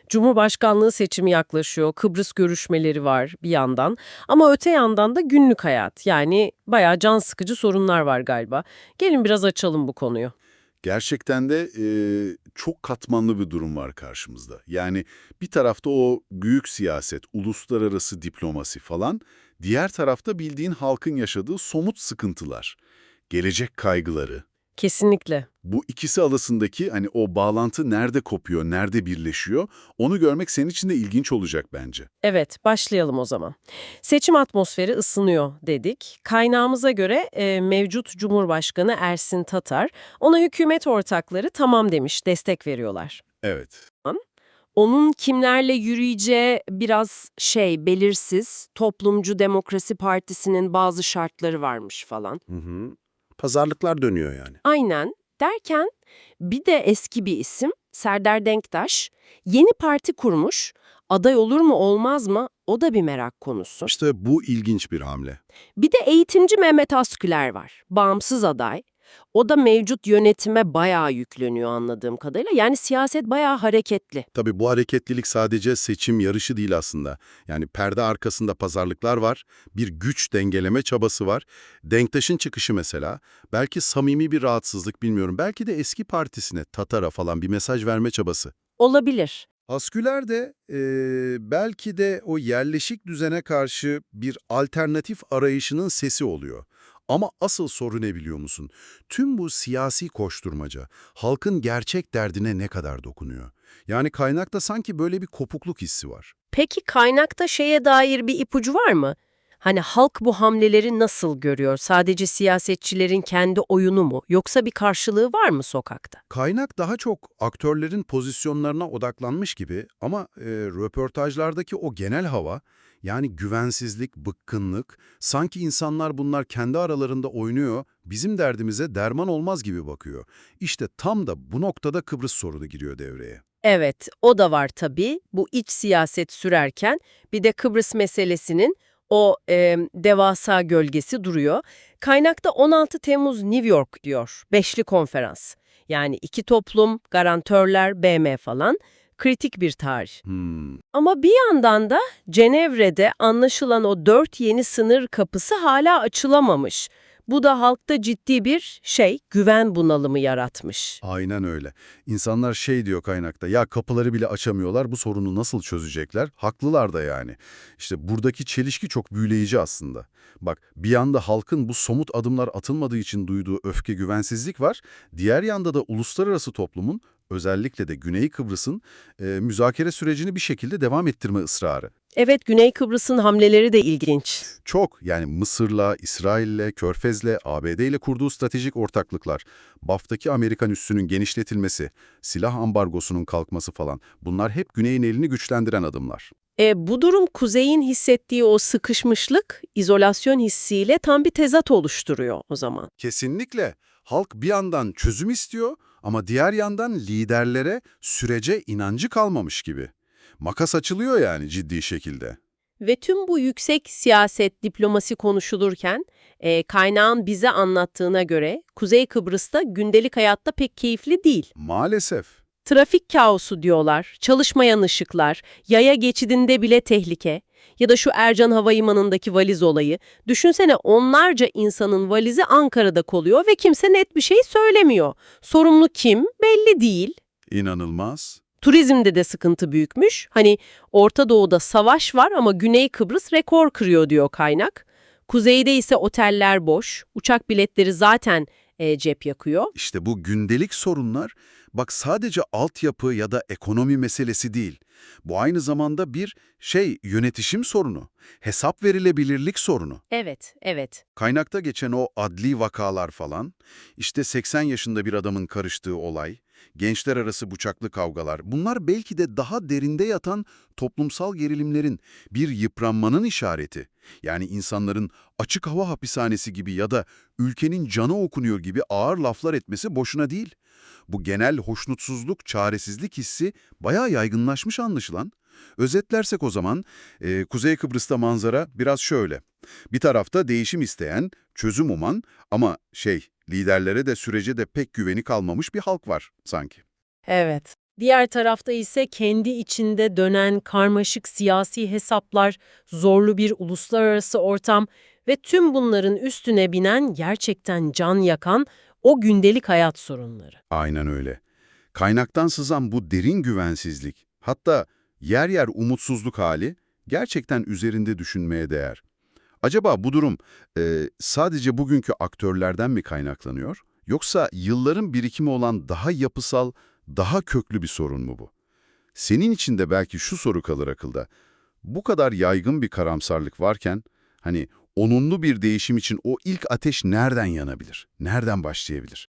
Cumhurbaşkanlığı seçimi yaklaşıyor, Kıbrıs görüşmeleri var bir yandan. Ama öte yandan da günlük hayat, yani bayağı can sıkıcı sorunlar var galiba. Gelin biraz açalım bu konuyu. Gerçekten de çok katmanlı bir durum var karşımızda. Yani bir tarafta o büyük siyaset, uluslararası diplomasi falan, diğer tarafta bildiğin halkın yaşadığı somut sıkıntılar, gelecek kaygıları. Kesinlikle. Bu ikisi arasındaki hani o bağlantı nerede kopuyor, nerede birleşiyor, onu görmek senin için de ilginç olacak bence. Evet, başlayalım o zaman. Seçim atmosferi ısınıyor dedik. Kaynağımıza göre mevcut Cumhurbaşkanı Ersin Tatar, ona hükümet ortakları tamam demiş, destek veriyorlar. Evet. Onun kimlerle yürüyeceği biraz belirsiz. Toplumcu Demokrasi Partisi'nin bazı şartları varmış falan. Hı hı. Pazarlıklar dönüyor yani. Aynen derken bir de eski bir isim Serdar Denktaş yeni parti kurmuş. Aday olur mu olmaz mı o da bir merak konusu. İşte bu ilginç bir hamle. Bir de eğitimci Mehmet Asküler var. Bağımsız aday. O da mevcut yönetime bayağı yükleniyor anladığım kadarıyla. Yani siyaset bayağı hareketli. Tabii bu hareketlilik sadece seçim yarışı değil aslında. Yani perde arkasında pazarlıklar var, bir güç dengeleme çabası var. Denktaş'ın çıkışı mesela, belki samimi bir rahatsızlık bilmiyorum. Belki de eski partisine, Tatar'a falan bir mesaj verme çabası. Olabilir. Asküler de belki de o yerleşik düzene karşı bir alternatif arayışının sesi oluyor. Ama asıl soru ne biliyor musun? Tüm bu siyasi koşturmaca halkın gerçek derdine ne kadar dokunuyor? Yani kaynakta sanki böyle bir kopukluk hissi var. Peki kaynakta şeye dair bir ipucu var mı? Hani halk bu hamleleri nasıl görüyor? Sadece siyasetçilerin kendi oyunu mu? Yoksa bir karşılığı var mı sokakta? Kaynak daha çok aktörlerin pozisyonlarına odaklanmış gibi ama röportajlardaki o genel hava, yani güvensizlik, bıkkınlık, sanki insanlar bunlar kendi aralarında oynuyor, bizim derdimize derman olmaz gibi bakıyor. İşte tam da bu noktada Kıbrıs sorunu giriyor devreye. Evet, o da var tabii. Bu iç siyaset sürerken bir de Kıbrıs meselesinin o devasa gölgesi duruyor. Kaynakta 16 Temmuz New York diyor, beşli konferans. Yani iki toplum, garantörler, BM falan. Kritik bir tarih. Ama bir yandan da Cenevre'de anlaşılan o 4 yeni sınır kapısı hala açılamamış. Bu da halkta ciddi bir güven bunalımı yaratmış. Aynen öyle. İnsanlar şey diyor kaynakta, ya kapıları bile açamıyorlar, bu sorunu nasıl çözecekler? Haklılar da yani. İşte buradaki çelişki çok büyüleyici aslında. Bak, bir yanda halkın bu somut adımlar atılmadığı için duyduğu öfke, güvensizlik var. Diğer yanda da uluslararası toplumun, özellikle de Güney Kıbrıs'ın müzakere sürecini bir şekilde devam ettirme ısrarı. Evet, Güney Kıbrıs'ın hamleleri de ilginç. Çok, yani Mısır'la, İsrail'le, Körfez'le, ABD ile kurduğu stratejik ortaklıklar, BAF'taki Amerikan üssünün genişletilmesi, silah ambargosunun kalkması falan, bunlar hep Güney'in elini güçlendiren adımlar. Bu durum Kuzey'in hissettiği o sıkışmışlık, izolasyon hissiyle tam bir tezat oluşturuyor o zaman. Kesinlikle. Halk bir yandan çözüm istiyor ama diğer yandan liderlere, sürece inancı kalmamış gibi. Makas açılıyor yani ciddi şekilde. Ve tüm bu yüksek siyaset, diplomasi konuşulurken kaynağın bize anlattığına göre Kuzey Kıbrıs'ta gündelik hayatta pek keyifli değil. Maalesef. Trafik kaosu diyorlar, çalışmayan ışıklar, yaya geçidinde bile tehlike ya da şu Ercan Havalimanı'ndaki valiz olayı. Düşünsene onlarca insanın valizi Ankara'da kalıyor ve kimse net bir şey söylemiyor. Sorumlu kim? Belli değil. İnanılmaz. Turizmde de sıkıntı büyükmüş. Hani Orta Doğu'da savaş var ama Güney Kıbrıs rekor kırıyor diyor kaynak. Kuzeyde ise oteller boş, uçak biletleri zaten cep yakıyor. İşte bu gündelik sorunlar, bak sadece altyapı ya da ekonomi meselesi değil. Bu aynı zamanda bir yönetişim sorunu, hesap verilebilirlik sorunu. Evet, evet. Kaynakta geçen o adli vakalar falan, işte 80 yaşında bir adamın karıştığı olay, gençler arası bıçaklı kavgalar, bunlar belki de daha derinde yatan toplumsal gerilimlerin, bir yıpranmanın işareti. Yani insanların açık hava hapishanesi gibi ya da ülkenin canı okunuyor gibi ağır laflar etmesi boşuna değil. Bu genel hoşnutsuzluk, çaresizlik hissi bayağı yaygınlaşmış anlaşılan. Özetlersek o zaman, Kuzey Kıbrıs'ta manzara biraz şöyle. Bir tarafta değişim isteyen, çözüm uman ama liderlere de sürece de pek güveni kalmamış bir halk var sanki. Evet. Diğer tarafta ise kendi içinde dönen karmaşık siyasi hesaplar, zorlu bir uluslararası ortam ve tüm bunların üstüne binen gerçekten can yakan o gündelik hayat sorunları. Aynen öyle. Kaynaktan sızan bu derin güvensizlik, hatta yer yer umutsuzluk hali gerçekten üzerinde düşünmeye değer. Acaba bu durum sadece bugünkü aktörlerden mi kaynaklanıyor? Yoksa yılların birikimi olan daha yapısal, daha köklü bir sorun mu bu? Senin için de belki şu soru kalır akılda. Bu kadar yaygın bir karamsarlık varken, hani onunlu bir değişim için o ilk ateş nereden yanabilir? Nereden başlayabilir?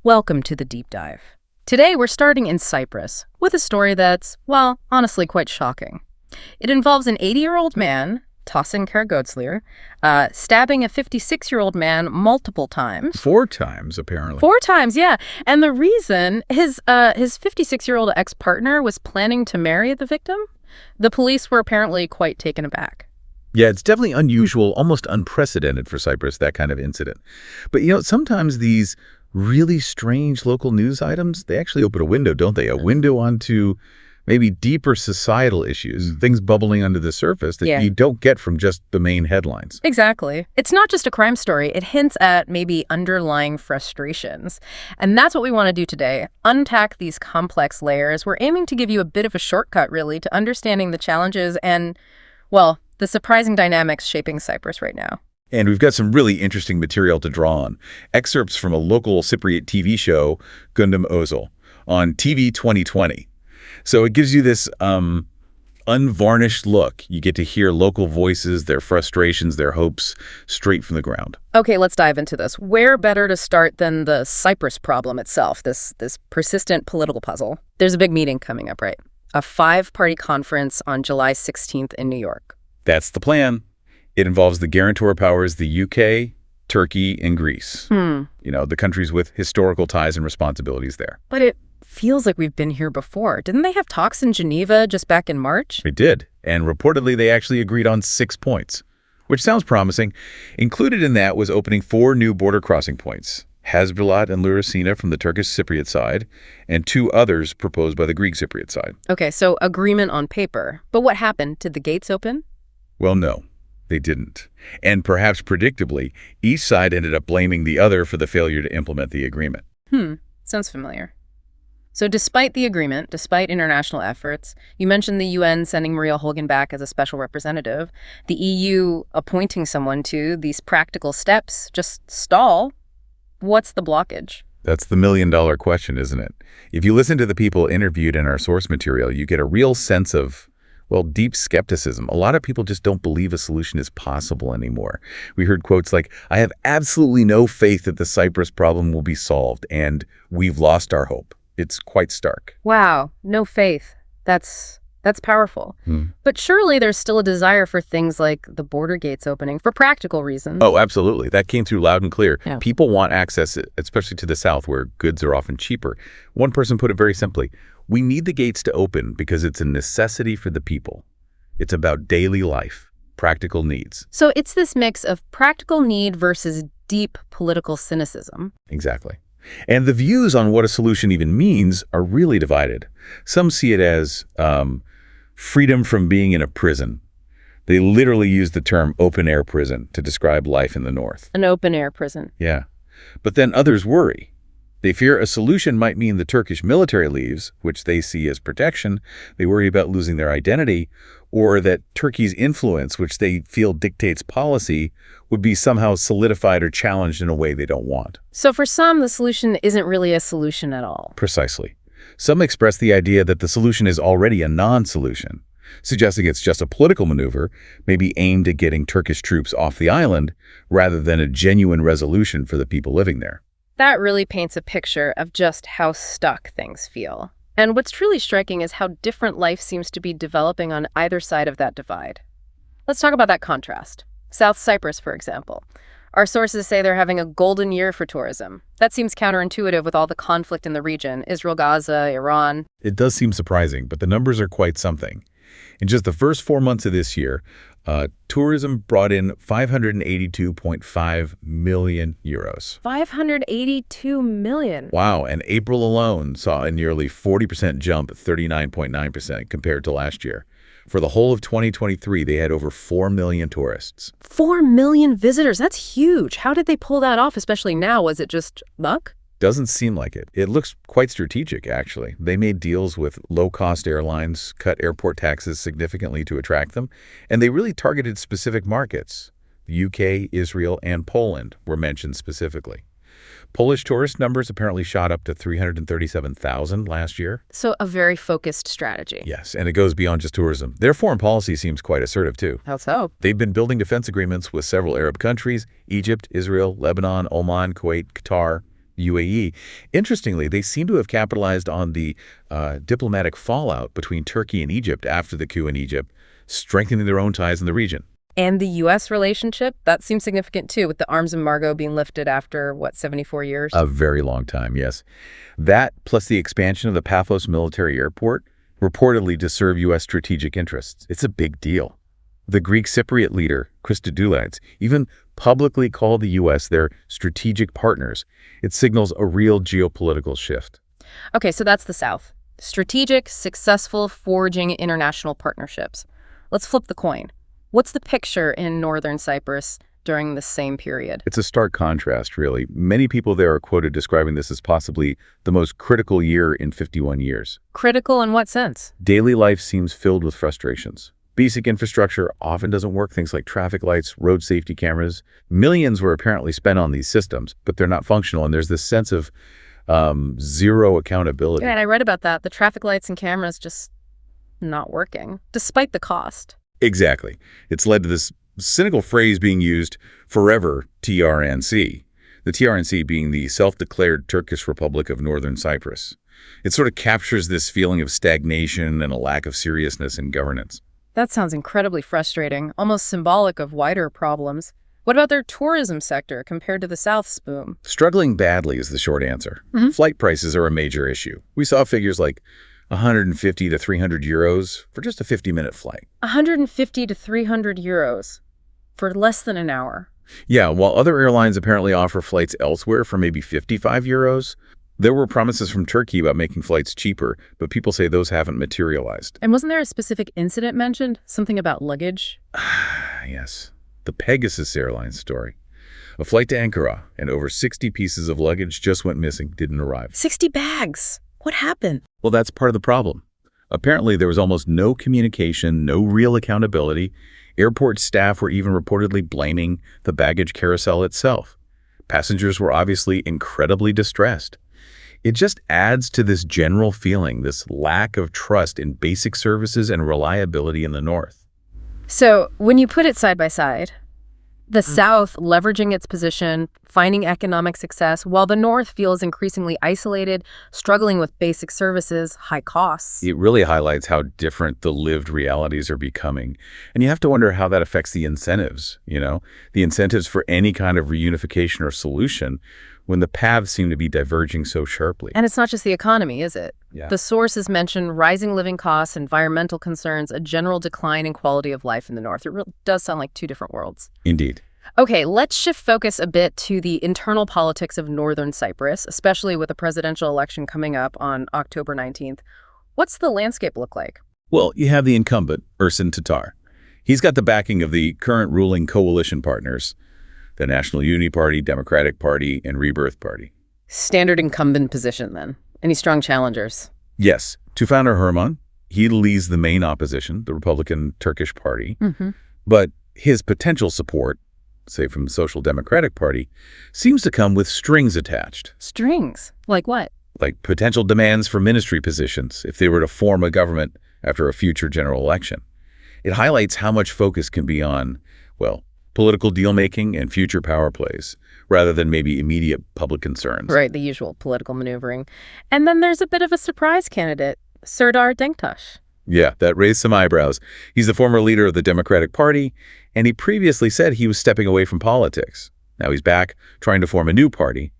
Welcome to the deep dive. Today we're starting in Cyprus with a story that's, well, honestly quite shocking. It involves an 80-year-old man, Tahsin Karagodslir, stabbing a 56-year-old man multiple times. 4 times, apparently. 4 times, yeah. And the reason, his 56-year-old ex-partner was planning to marry the victim. The police were apparently quite taken aback. Yeah, it's definitely unusual, almost unprecedented for Cyprus, that kind of incident. But, sometimes these really strange local news items, they actually open a window, don't they? A window onto maybe deeper societal issues, things bubbling under the surface that you don't get from just the main headlines. Exactly. It's not just a crime story. It hints at maybe underlying frustrations. And that's what we want to do today. Unpack these complex layers. We're aiming to give you a bit of a shortcut, really, to understanding the challenges and, well, the surprising dynamics shaping Cyprus right now. And we've got some really interesting material to draw on. Excerpts from a local Cypriot TV show, Gündem on TV 2020. So it gives you this unvarnished look. You get to hear local voices, their frustrations, their hopes, straight from the ground. Okay, let's dive into this. Where better to start than the Cyprus problem itself, this persistent political puzzle? There's a big meeting coming up, right? A 5-party conference on July 16th in New York. That's the plan. It involves the guarantor powers, the UK, Turkey, and Greece. The countries with historical ties and responsibilities there. But it feels like we've been here before. Didn't they have talks in Geneva just back in March? They did, and reportedly they actually agreed on 6 points, which sounds promising. Included in that was opening 4 new border crossing points, Hasbulat and Lurasina from the Turkish Cypriot side, and 2 others proposed by the Greek Cypriot side. Okay, so agreement on paper. But what happened? Did the gates open? Well, no, they didn't. And perhaps predictably, each side ended up blaming the other for the failure to implement the agreement. Sounds familiar. So despite the agreement, despite international efforts, you mentioned the UN sending Maria Holgen back as a special representative, the EU appointing someone to these practical steps just stall. What's the blockage? That's the million-dollar question, isn't it? If you listen to the people interviewed in our source material, you get a real sense of, well, deep skepticism. A lot of people just don't believe a solution is possible anymore. We heard quotes like, "I have absolutely no faith that the Cyprus problem will be solved," and "We've lost our hope." It's quite stark. Wow, no faith. That's powerful. But surely there's still a desire for things like the border gates opening for practical reasons. Oh, absolutely. That came through loud and clear. Yeah. People want access, especially to the south, where goods are often cheaper. One person put it very simply, we need the gates to open because it's a necessity for the people. It's about daily life, practical needs. So it's this mix of practical need versus deep political cynicism. Exactly. And the views on what a solution even means are really divided. Some see it as freedom from being in a prison. They literally use the term open-air prison to describe life in the north. An open-air prison. Yeah. But then others worry. They fear a solution might mean the Turkish military leaves, which they see as protection. They worry about losing their identity, or that Turkey's influence, which they feel dictates policy, would be somehow solidified or challenged in a way they don't want. So for some, the solution isn't really a solution at all. Precisely. Some express the idea that the solution is already a non-solution, suggesting it's just a political maneuver, maybe aimed at getting Turkish troops off the island, rather than a genuine resolution for the people living there. That really paints a picture of just how stuck things feel. And what's truly striking is how different life seems to be developing on either side of that divide. Let's talk about that contrast. South Cyprus, for example. Our sources say they're having a golden year for tourism. That seems counterintuitive with all the conflict in the region, Israel, Gaza, Iran. It does seem surprising, but the numbers are quite something. In just the first 4 months of this year, tourism brought in 582.5 million euros. 582 million. Wow, and April alone saw a nearly 40% jump, 39.9% compared to last year. For the whole of 2023, they had over 4 million tourists. 4 million visitors. That's huge. How did they pull that off, especially now? Was it just luck? Doesn't seem like it. It looks quite strategic, actually. They made deals with low-cost airlines, cut airport taxes significantly to attract them, and they really targeted specific markets. The UK, Israel, and Poland were mentioned specifically. Polish tourist numbers apparently shot up to 337,000 last year. So a very focused strategy. Yes, and it goes beyond just tourism. Their foreign policy seems quite assertive, too. How so? They've been building defense agreements with several Arab countries: Egypt, Israel, Lebanon, Oman, Kuwait, Qatar, UAE. Interestingly, they seem to have capitalized on the diplomatic fallout between Turkey and Egypt after the coup in Egypt, strengthening their own ties in the region. And the U.S. relationship, that seems significant too, with the arms embargo being lifted after, 74 years? A very long time, yes. That, plus the expansion of the Paphos military airport, reportedly to serve U.S. strategic interests. It's a big deal. The Greek Cypriot leader, Christodoulides, even publicly called the U.S. their strategic partners. It signals a real geopolitical shift. Okay, so that's the South. Strategic, successful, forging international partnerships. Let's flip the coin. What's the picture in northern Cyprus during the same period? It's a stark contrast, really. Many people there are quoted describing this as possibly the most critical year in 51 years. Critical in what sense? Daily life seems filled with frustrations. Basic infrastructure often doesn't work, things like traffic lights, road safety cameras. Millions were apparently spent on these systems, but they're not functional, and there's this sense of zero accountability. Yeah, and I read about that. The traffic lights and cameras just not working, despite the cost. Exactly. It's led to this cynical phrase being used forever, TRNC. The TRNC being the self-declared Turkish Republic of Northern Cyprus. It sort of captures this feeling of stagnation and a lack of seriousness in governance. That sounds incredibly frustrating, almost symbolic of wider problems. What about their tourism sector compared to the South's boom? Struggling badly is the short answer. Flight prices are a major issue. We saw figures like 150 to 300 euros for just a 50-minute flight. 150 to 300 euros for less than an hour. Yeah, while other airlines apparently offer flights elsewhere for maybe 55 euros, there were promises from Turkey about making flights cheaper, but people say those haven't materialized. And wasn't there a specific incident mentioned? Something about luggage? Yes, the Pegasus Airlines story. A flight to Ankara and over 60 pieces of luggage just went missing, didn't arrive. 60 bags. What happened? Well, that's part of the problem. Apparently, there was almost no communication, no real accountability. Airport staff were even reportedly blaming the baggage carousel itself. Passengers were obviously incredibly distressed. It just adds to this general feeling, this lack of trust in basic services and reliability in the North. So, when you put it side by side, the South leveraging its position, finding economic success, while the North feels increasingly isolated, struggling with basic services, high costs. It really highlights how different the lived realities are becoming. And you have to wonder how that affects the incentives, the incentives for any kind of reunification or solution when the paths seem to be diverging so sharply. And it's not just the economy, is it? Yeah. The sources mention rising living costs, environmental concerns, a general decline in quality of life in the North. It really does sound like two different worlds. Indeed. Okay, let's shift focus a bit to the internal politics of northern Cyprus, especially with a presidential election coming up on October 19th. What's the landscape look like? Well, you have the incumbent, Ersin Tatar. He's got the backing of the current ruling coalition partners, the National Unity Party, Democratic Party, and Rebirth Party. Standard incumbent position, then. Any strong challengers? Yes. Tufan Erhürman, he leads the main opposition, the Republican Turkish Party. But his potential support, say from the Social Democratic Party, seems to come with strings attached. Strings? Like what? Like potential demands for ministry positions if they were to form a government after a future general election. It highlights how much focus can be on, political deal-making and future power plays, rather than maybe immediate public concerns. Right, the usual political maneuvering. And then there's a bit of a surprise candidate, Serdar Denktaş. Yeah, that raised some eyebrows. He's the former leader of the Democratic Party, and he previously said he was stepping away from politics. Now he's back, trying to form a new party,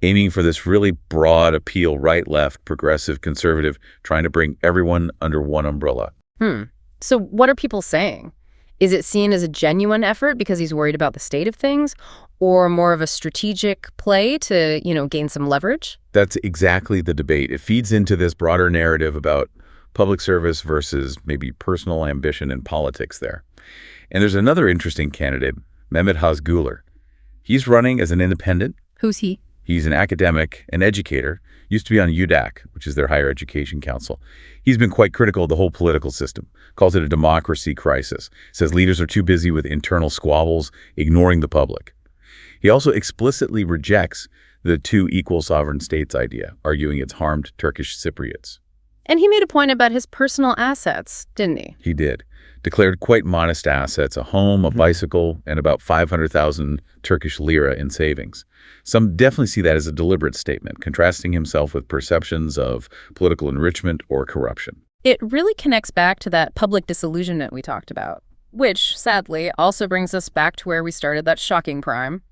aiming for this really broad appeal, right, left, progressive, conservative, trying to bring everyone under one umbrella. So what are people saying? Is it seen as a genuine effort because he's worried about the state of things, or more of a strategic play to, gain some leverage? That's exactly the debate. It feeds into this broader narrative about public service versus maybe personal ambition in politics there. And there's another interesting candidate, Mehmet Hazguler. He's running as an independent. Who's he? He's an academic, an educator, used to be on UDAC, which is their higher education council. He's been quite critical of the whole political system, calls it a democracy crisis, says leaders are too busy with internal squabbles, ignoring the public. He also explicitly rejects the two equal sovereign states idea, arguing it's harmed Turkish Cypriots. And he made a point about his personal assets, didn't he? He did. Declared quite modest assets, a home, a bicycle, and about 500,000 Turkish lira in savings. Some definitely see that as a deliberate statement, contrasting himself with perceptions of political enrichment or corruption. It really connects back to that public disillusionment we talked about, which, sadly, also brings us back to where we started that shocking prime.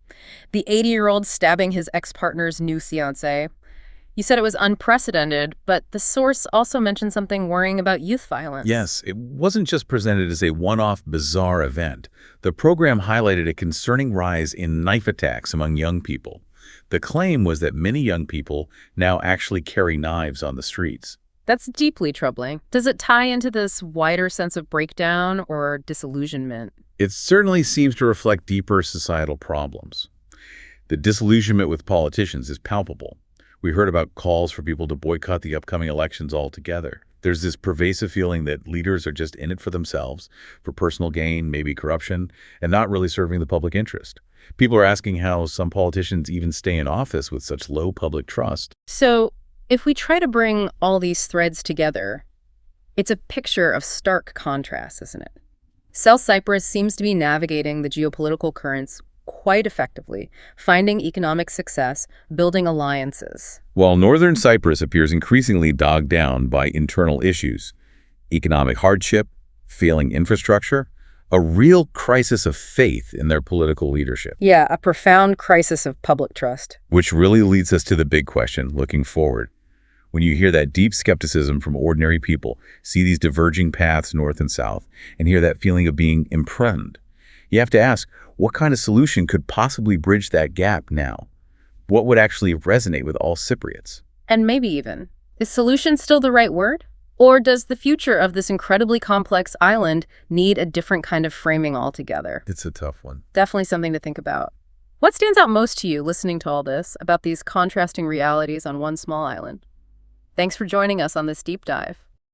The 80-year-old stabbing his ex-partner's new fiancée. You said it was unprecedented, but the source also mentioned something worrying about youth violence. Yes, it wasn't just presented as a one-off bizarre event. The program highlighted a concerning rise in knife attacks among young people. The claim was that many young people now actually carry knives on the streets. That's deeply troubling. Does it tie into this wider sense of breakdown or disillusionment? It certainly seems to reflect deeper societal problems. The disillusionment with politicians is palpable. We heard about calls for people to boycott the upcoming elections altogether. There's this pervasive feeling that leaders are just in it for themselves, for personal gain, maybe corruption, and not really serving the public interest. People are asking how some politicians even stay in office with such low public trust. So, if we try to bring all these threads together, it's a picture of stark contrast, isn't it? South Cyprus seems to be navigating the geopolitical currents quite effectively, finding economic success, building alliances. While northern Cyprus appears increasingly bogged down by internal issues, economic hardship, failing infrastructure, a real crisis of faith in their political leadership. Yeah, a profound crisis of public trust. Which really leads us to the big question looking forward. When you hear that deep skepticism from ordinary people, see these diverging paths north and south, and hear that feeling of being imprisoned, you have to ask, what kind of solution could possibly bridge that gap now? What would actually resonate with all Cypriots? And maybe even, is solution still the right word? Or does the future of this incredibly complex island need a different kind of framing altogether? It's a tough one. Definitely something to think about. What stands out most to you listening to all this about these contrasting realities on one small island? Thanks for joining us on this deep dive.